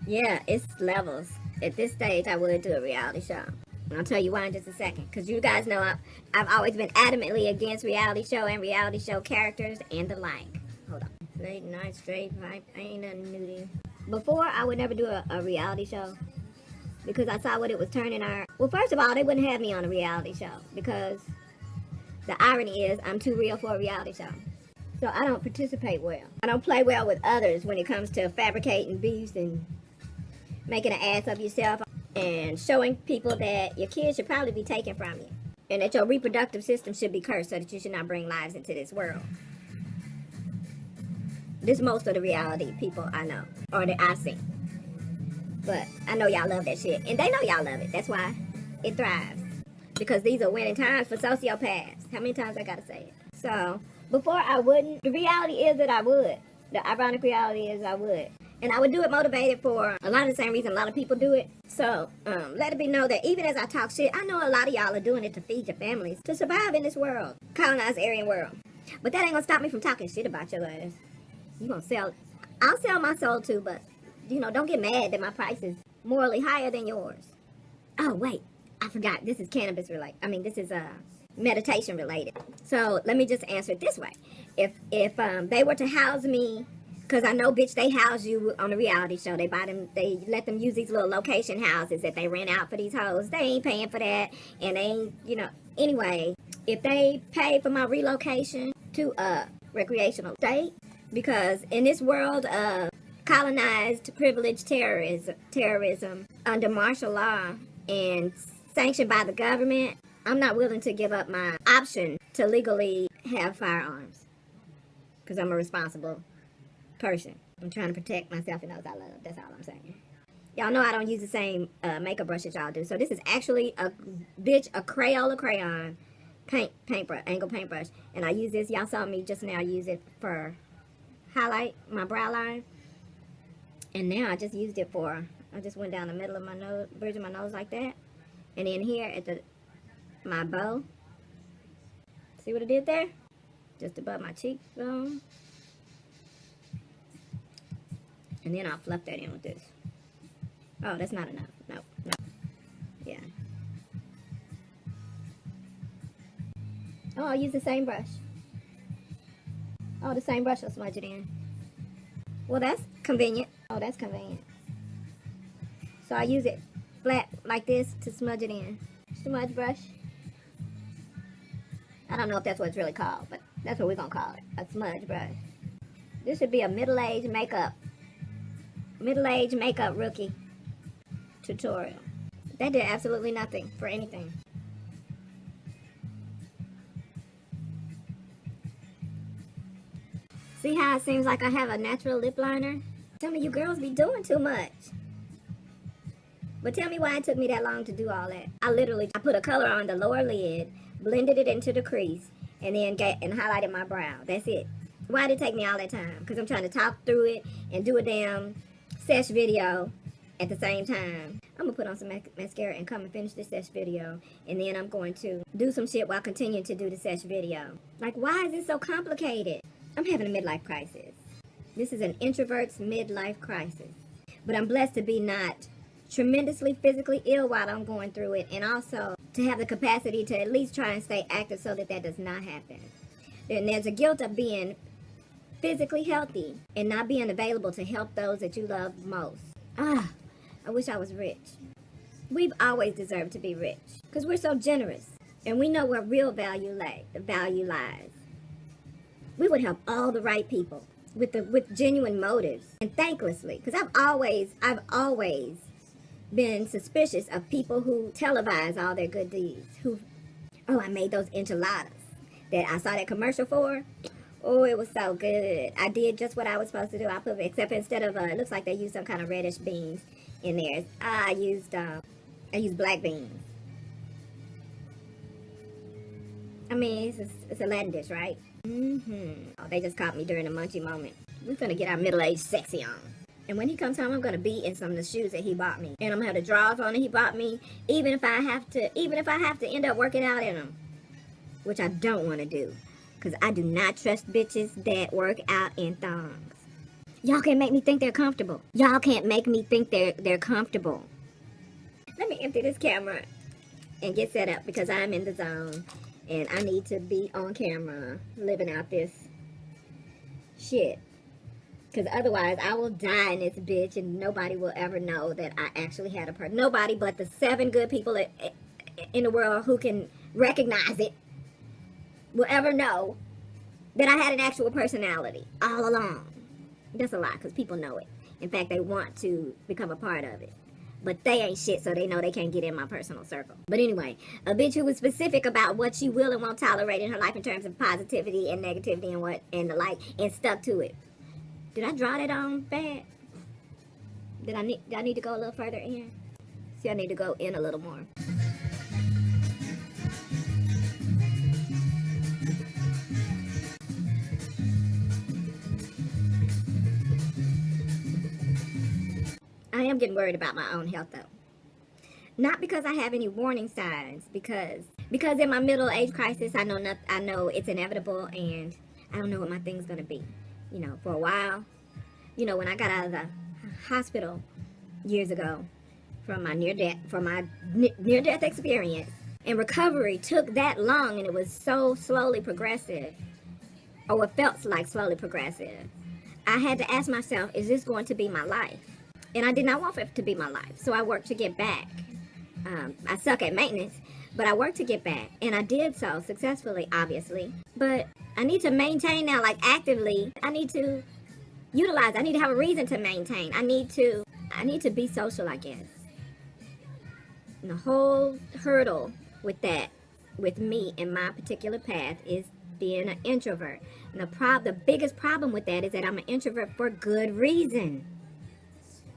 Yeah, it's levels. At this stage, I would do a reality show. And I'll tell you why in just a second. Because you guys know I've always been adamantly against reality show and reality show characters and the like. Hold on. Late night, straight pipe, ain't nothing new to you. Before, I would never do a reality show because I saw what it was turning our. Well, first of all, they wouldn't have me on a reality show because the irony is I'm too real for a reality show. So I don't participate well. I don't play well with others when it comes to fabricating beefs and making an ass of yourself and showing people that your kids should probably be taken from you and that your reproductive system should be cursed so that you should not bring lives into this world. This is most of the reality people I know or that I see. But I know y'all love that shit. And they know y'all love it. That's why it thrives. Because these are winning times for sociopaths. How many times I gotta say it? So, before I wouldn't. The reality is that I would. The ironic reality is I would. And I would do it motivated for a lot of the same reason a lot of people do it. So, let it be known that even as I talk shit, I know a lot of y'all are doing it to feed your families, to survive in this world, colonized Aryan world. But that ain't gonna stop me from talking shit about your ass. You gonna sell, I'll sell my soul too, but, don't get mad that my price is morally higher than yours. Oh, wait, I forgot. This is cannabis related. This is meditation related. So, let me just answer it this way. If they were to house me, because I know, bitch, they house you on a reality show. They let them use these little location houses that they rent out for these hoes. They ain't paying for that. And they ain't, Anyway, if they pay for my relocation to a recreational state, because in this world of colonized, privileged terrorism under martial law and sanctioned by the government, I'm not willing to give up my option to legally have firearms. Because I'm a responsible person. I'm trying to protect myself and those I love. That's all I'm saying. Y'all know I don't use the same makeup brush that y'all do. So this is actually a Crayola crayon paintbrush, angle paintbrush. And I use this. Y'all saw me just now use it for highlight my brow line. And now I just used it I just went down the middle of my nose, bridge of my nose like that. And then here at my bow. See what it did there? Just above my cheekbone. And then I'll fluff that in with this. Oh, that's not enough. No. Yeah. Oh, I'll use the same brush. Oh, the same brush will smudge it in. Well, that's convenient. Oh, that's convenient. So I use it flat like this to smudge it in. Smudge brush. I don't know if that's what it's really called, but that's what we're going to call it. A smudge brush. This should be a middle-aged makeup rookie tutorial. That did absolutely nothing for anything. See how it seems like I have a natural lip liner? Some of you girls be doing too much. But tell me why it took me that long to do all that. I put a color on the lower lid, blended it into the crease, and then highlighted my brow. That's it. Why did it take me all that time? Because I'm trying to talk through it and do a damn sesh video at the same time. I'm going to put on some mascara and come and finish this sesh video. And then I'm going to do some shit while continuing to do the sesh video. Like, why is this so complicated? I'm having a midlife crisis. This is an introvert's midlife crisis. But I'm blessed to be not tremendously physically ill while I'm going through it. And also to have the capacity to at least try and stay active so that does not happen. Then there's a guilt of being physically healthy and not being available to help those that you love most. I wish I was rich. We've always deserved to be rich because we're so generous and we know where real value lies. We would help all the right people with genuine motives and thanklessly, because I've always been suspicious of people who televise all their good deeds. I made those enchiladas that I saw that commercial for. Oh, it was so good. I did just what I was supposed to do. Except instead of, it looks like they used some kind of reddish beans in there. I used black beans. It's a Latin dish, right? Oh, they just caught me during a munchy moment. We're gonna get our middle-aged sexy on. And when he comes home, I'm gonna be in some of the shoes that he bought me. And I'm gonna have the drawers on that he bought me, even if I have to end up working out in them. Which I don't want to do. Because I do not trust bitches that work out in thongs. Y'all can't make me think they're comfortable. Y'all can't make me think they're comfortable. Let me empty this camera and get set up because I'm in the zone and I need to be on camera living out this shit. Because otherwise I will die in this bitch and nobody will ever know that I actually had a person. Nobody but the 7 good people in the world who can recognize it will ever know that I had an actual personality all along. That's a lie because people know it. In fact, they want to become a part of it. But they ain't shit, so they know they can't get in my personal circle. But anyway, a bitch who was specific about what she will and won't tolerate in her life in terms of positivity and negativity and the like, and stuck to it. Did I draw that on bad? Do I need to go a little further in? See, I need to go in a little more. I am getting worried about my own health though. Not because I have any warning signs, because in my middle age crisis, I know it's inevitable, and I don't know what my thing's gonna be. You know, for a while, you know, when I got out of the hospital years ago from my near-death experience, and recovery took that long, and it was so slowly progressive, or it felt like slowly progressive. I had to ask myself, is this going to be my life? And I did not want it to be my life, so I worked to get back. I suck at maintenance, but I worked to get back, and I did so successfully, obviously. But I need to maintain now, like actively. I need to utilize. I need to have a reason to maintain. I need to be social, I guess. And the whole hurdle with that, with me and my particular path, is being an introvert. And the biggest problem with that is that I'm an introvert for good reason.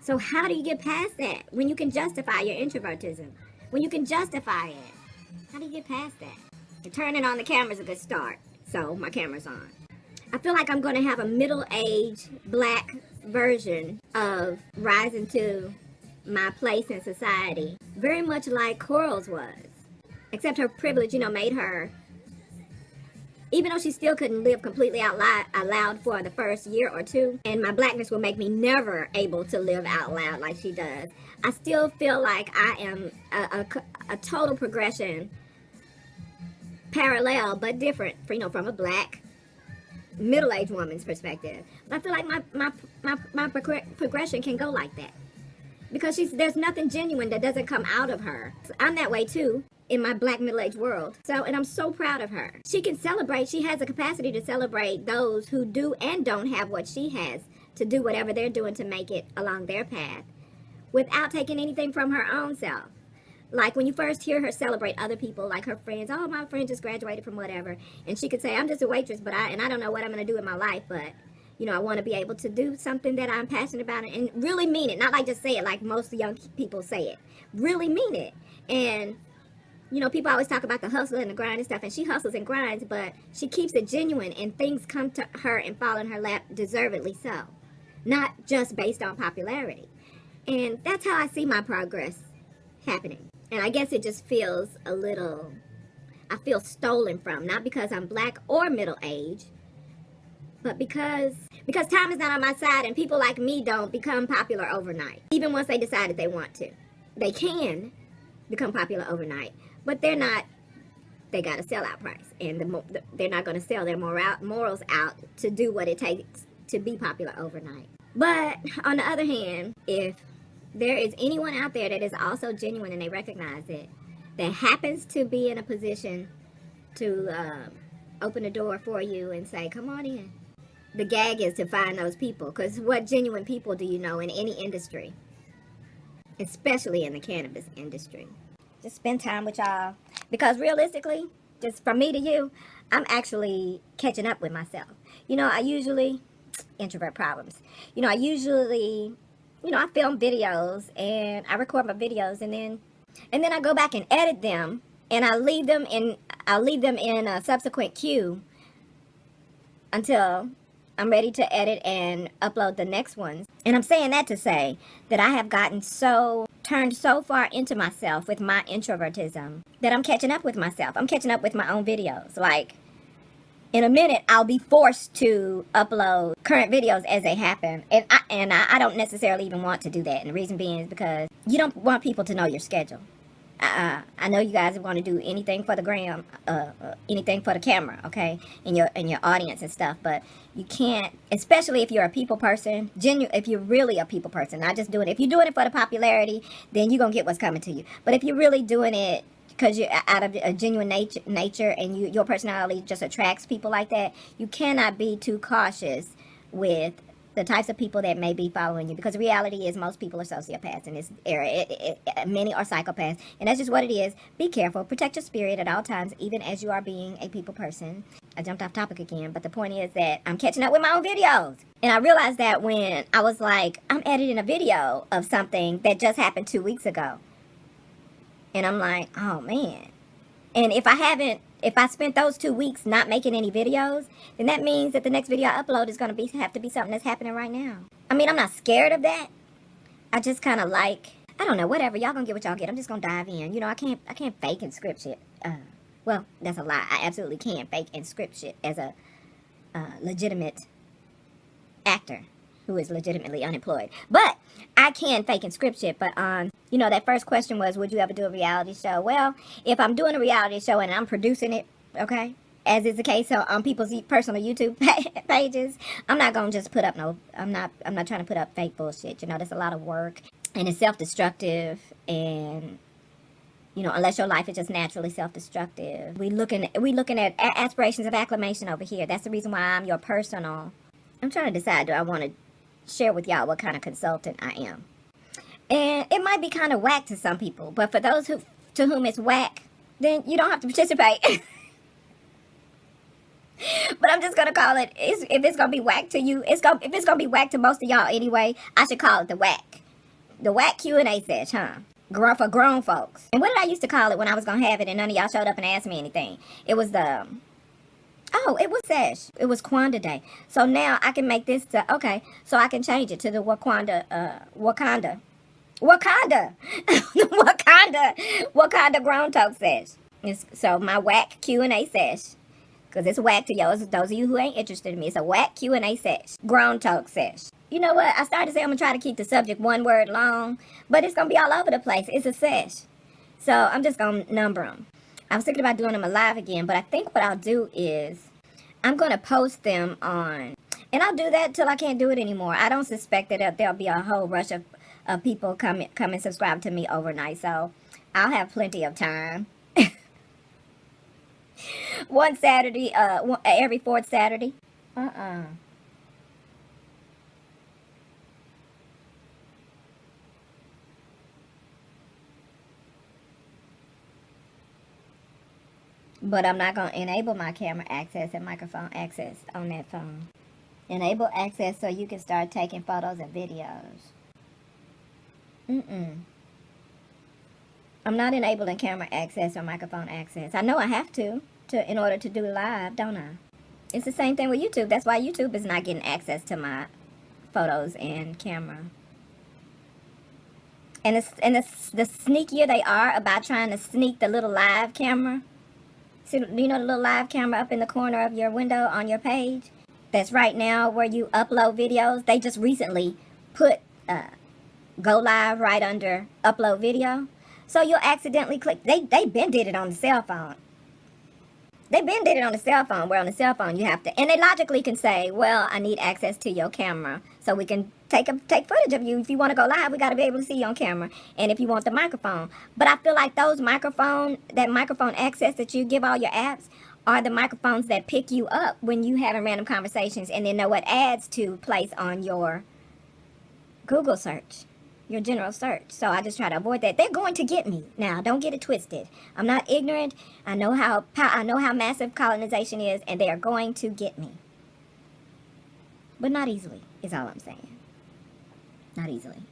So how do you get past that when you can justify your introvertism? When you can justify it, how do you get past that? And turning on the camera is a good start. So my camera's on. I feel like I'm going to have a middle-aged black version of rising to my place in society, very much like Coral's was. Except her privilege, you know, made her, even though she still couldn't live completely out loud for the first year or two, and my blackness will make me never able to live out loud like she does, I still feel like I am a total progression, parallel but different, you know, from a black middle-aged woman's perspective. But I feel like my progression can go like that because there's nothing genuine that doesn't come out of her. So I'm that way too, in my black middle-aged world. So, and I'm so proud of her. She can celebrate. She has the capacity to celebrate those who do and don't have what she has, to do whatever they're doing to make it along their path without taking anything from her own self. Like when you first hear her celebrate other people, like her friends, oh, my friend just graduated from whatever, and she could say, I'm just a waitress, but I don't know what I'm going to do in my life, but you know, I want to be able to do something that I'm passionate about and really mean it. Not like just say it like most young people say it. Really mean it. And you know, people always talk about the hustle and the grind and stuff, and she hustles and grinds, but she keeps it genuine, and things come to her and fall in her lap deservedly so. Not just based on popularity. And that's how I see my progress happening. And I guess it just feels a little, I feel stolen from, not because I'm black or middle-aged, but because time is not on my side, and people like me don't become popular overnight, even once they decide that they want to. They can become popular overnight, but they're not, they got a sellout price, and they're not going to sell their morals out to do what it takes to be popular overnight. But on the other hand, if there is anyone out there that is also genuine and they recognize it, that happens to be in a position to open the door for you and say, come on in. The gag is to find those people, because what genuine people do you know in any industry, especially in the cannabis industry? Just spend time with y'all, because realistically, just from me to you, I'm actually catching up with myself. You know, introvert problems. You know, I film videos and I record my videos, and then I go back and edit them, and I'll leave them in a subsequent queue until I'm ready to edit and upload the next ones. And I'm saying that to say that I have turned so far into myself with my introvertism that I'm catching up with myself. I'm catching up with my own videos. Like, in a minute I'll be forced to upload current videos as they happen, and I don't necessarily even want to do that. And the reason being is because you don't want people to know your schedule. I know you guys want to do anything for the gram, anything for the camera, okay, in your audience and stuff, but you can't, especially if you're a people person, if you're really a people person, not just doing it. If you're doing it for the popularity, then you're gonna get what's coming to you. But if you're really doing it because you're out of a genuine nature and your personality just attracts people like that, you cannot be too cautious with the types of people that may be following you, because the reality is most people are sociopaths in this era. Many are psychopaths, and that's just what it is. Be careful. Protect your spirit at all times, even as you are being a people person. I jumped off topic again, but the point is that I'm catching up with my own videos. And I realized that when I was like, I'm editing a video of something that just happened 2 weeks ago. And I'm like, oh man. And if I spent those 2 weeks not making any videos, then that means that the next video I upload is going to have to be something that's happening right now. I mean, I'm not scared of that. I just kind of like, I don't know, whatever. Y'all gonna get what y'all get. I'm just gonna dive in. You know, I can't fake and script shit. Well, that's a lie. I absolutely can fake and script shit as a legitimate actor who is legitimately unemployed. But I can fake and script shit. But you know, that first question was, would you ever do a reality show? Well, if I'm doing a reality show and I'm producing it, okay, as is the case on people's personal YouTube pages, I'm not gonna just put up I'm not trying to put up fake bullshit. You know, there's a lot of work and it's self-destructive, and you know, unless your life is just naturally self-destructive. We looking at aspirations of acclamation over here. That's the reason why I'm your personal. I'm trying to decide, do I want to share with y'all what kind of consultant I am? And it might be kind of whack to some people, but for those to whom it's whack, then you don't have to participate. But I'm just gonna call it. If it's gonna be whack to you, if it's gonna be whack to most of y'all anyway, I should call it the whack Q&A sesh, huh? For grown folks. And what did I used to call it when I was gonna have it and none of y'all showed up and asked me anything? It was it was sesh. It was Kwanda Day. So now I can make this so I can change it to the Wakanda Wakanda grown talk sesh. So my whack Q&A sesh, because it's whack to those of you who ain't interested in me. It's a whack Q&A sesh, grown talk sesh. You know what? I started to say I'm going to try to keep the subject one word long, but it's going to be all over the place. It's a sesh. So I'm just going to number them. I was thinking about doing them live again, but I think what I'll do is I'm going to post them on, and I'll do that till I can't do it anymore. I don't suspect that there'll be a whole rush of people come and subscribe to me overnight, so I'll have plenty of time. One Saturday, every fourth Saturday. But I'm not going to enable my camera access and microphone access on that phone. Enable access so you can start taking photos and videos. I'm not enabling camera access or microphone access. I know I have to in order to do live, don't I? It's the same thing with YouTube. That's why YouTube is not getting access to my photos and camera. And the sneakier they are about trying to sneak the little live camera. See, you know the little live camera up in the corner of your window on your page? That's right now where you upload videos. They just recently put go live right under upload video. So you'll accidentally click. They been did it on the cell phone. They been did it on the cell phone, where on the cell phone you have to, and they logically can say, well, I need access to your camera so we can take footage of you. If you want to go live, we got to be able to see you on camera. And if you want the microphone. But I feel like that microphone access that you give all your apps are the microphones that pick you up when you having random conversations and then know what ads to place on your Google search, your general search. So I just try to avoid that. They're going to get me. Now, don't get it twisted. I'm not ignorant. I know how massive colonization is, and they are going to get me. But not easily, is all I'm saying. Not easily.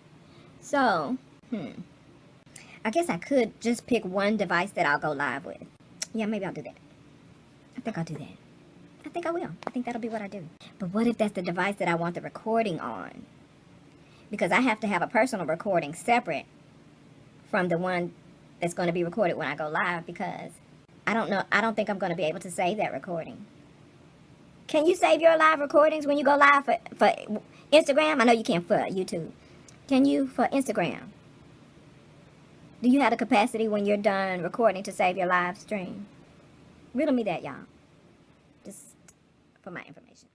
So, I guess I could just pick one device that I'll go live with. Yeah, maybe I'll do that. I think I'll do that. I think I will. I think that'll be what I do. But what if that's the device that I want the recording on? Because I have to have a personal recording separate from the one that's going to be recorded when I go live, because I don't think I'm going to be able to save that recording. Can you save your live recordings when you go live for Instagram? I know you can't for YouTube. Can you for Instagram? Do you have the capacity when you're done recording to save your live stream? Riddle me that, y'all. Just for my information.